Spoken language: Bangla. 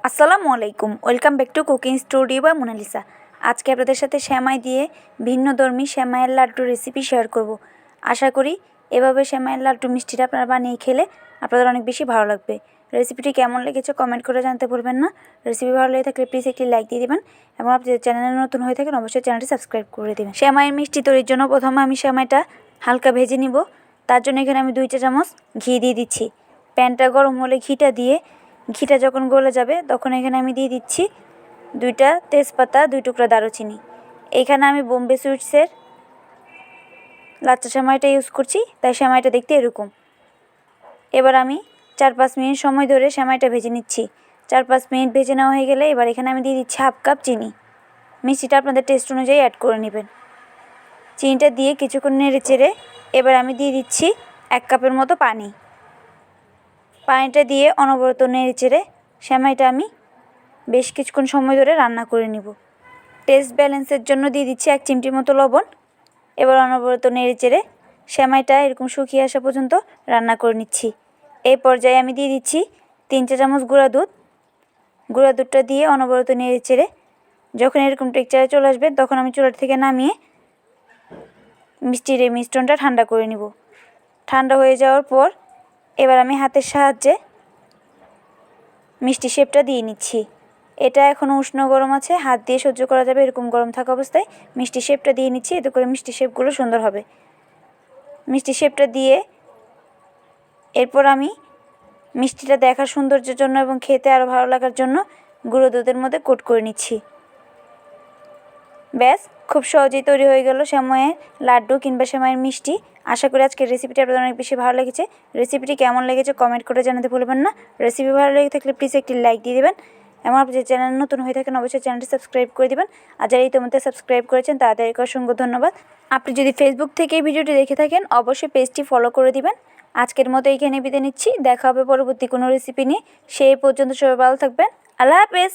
আসসালামু আলাইকুম, welcome back to cooking studio বা মোনালিসা। আজকে আপনাদের সাথে সেমাই দিয়ে ভিন্নধর্মী সেমাইয়ের লাড্ডু রেসিপি শেয়ার করব। আশা করি এভাবে সেমাইয়ের লাড্ডু মিষ্টিটা আপনারা বানিয়ে খেলে আপনাদের অনেক বেশি ভালো লাগবে। রেসিপিটি কেমন লেগেছে কমেন্ট করে জানতে ভুলবেন না। রেসিপি ভালো লেগে থাকলে প্লিজ একটি লাইক দিয়ে দেবেন এবং আপনি চ্যানেলে নতুন হয়ে থাকেন অবশ্যই চ্যানেলটি সাবস্ক্রাইব করে দেবেন। সেমাইয়ের মিষ্টি তৈরির জন্য প্রথমে আমি সেমাইটা হালকা ভেজে নিব। তার জন্য এখানে আমি 2 চা চামচ ঘি দিয়ে দিচ্ছি। প্যানটা গরম হলে ঘিটা যখন গলে যাবে তখন এখানে আমি দিয়ে দিচ্ছি 2টা তেজপাতা, 2 টুকরা দারুচিনি। এখানে আমি বোম্বে সুইটসের লাচ্চা সেমাইটা ইউজ করছি, তাই সেমাইটা দেখতে এরকম। এবার আমি 4-5 মিনিট সময় ধরে সেমাইটা ভেজে নিচ্ছি। 4-5 মিনিট ভেজে নেওয়া হয়ে গেলে এবার এখানে আমি দিয়ে দিচ্ছি 1/2 কাপ চিনি। মিষ্টিটা আপনাদের টেস্ট অনুযায়ী অ্যাড করে নেবেন। চিনিটা দিয়ে কিছুক্ষণ নেড়ে চেড়ে এবার আমি দিয়ে দিচ্ছি 1 কাপের মতো পানি। পানিটা দিয়ে অনবরত নেড়ে চেড়ে সেমাইটা আমি বেশ কিছুক্ষণ সময় ধরে রান্না করে নিব। টেস্ট ব্যালেন্সের জন্য দিয়ে দিচ্ছি 1 চিমটির মতো লবণ। এবার অনবরত নেড়ে চেড়ে সেমাইটা এরকম শুকিয়ে আসা পর্যন্ত রান্না করে নিচ্ছি। এই পর্যায়ে আমি দিয়ে দিচ্ছি 3 চা চামচ গুঁড়া দুধ। গুঁড়া দুধটা দিয়ে অনবরত নেড়ে চেড়ে যখন এরকম টেক্সচারে চলে আসবে তখন আমি চুলা থেকে নামিয়ে মিষ্টির এই মিশ্রণটা ঠান্ডা করে নিব। ঠান্ডা হয়ে যাওয়ার পর এবার আমি হাতের সাহায্যে মিষ্টি শেপটা দিয়ে নিচ্ছি। এটা এখনও উষ্ণ গরম আছে, হাত দিয়ে সহ্য করা যাবে এরকম গরম থাকা অবস্থায় মিষ্টি শেপটা দিয়ে নিচ্ছি। এতে করে মিষ্টি শেপগুলো সুন্দর হবে। মিষ্টি শেপটা দিয়ে এরপর আমি মিষ্টিটা দেখার সৌন্দর্যের জন্য এবং খেতে আরও ভালো লাগার জন্য গুঁড়ো দুধের মধ্যে কোট করে নিচ্ছি। ব্যাস, খুব সহজেই তৈরি হয়ে গেল সেমাইয়ের লাড্ডু কিংবা সেমাইয়ের মিষ্টি। আশা করি আজকের রেসিপিটি আপনাদের অনেক বেশি ভালো লেগেছে। রেসিপিটি কেমন লেগেছে কমেন্ট করে জানাতে ভুলবেন না। রেসিপি ভালো লেগে থাকলে প্লিজ একটি লাইক দিয়ে দেবেন এবং আপনি যে চ্যানেল নতুন হয়ে থাকেন অবশ্যই চ্যানেলটি সাবস্ক্রাইব করে দেবেন। আর যারা ইতিমধ্যে সাবস্ক্রাইব করেছেন তাদেরকে অসংখ্য ধন্যবাদ। আপনি যদি ফেসবুক থেকে এই ভিডিওটি দেখে থাকেন অবশ্যই পেজটি ফলো করে দিবেন। আজকের মতো এইখানে বিদায় নিচ্ছি। দেখা হবে পরবর্তী কোনো রেসিপি নিয়ে। সেই পর্যন্ত সবাই ভালো থাকবেন। আল্লাহ হাফেজ।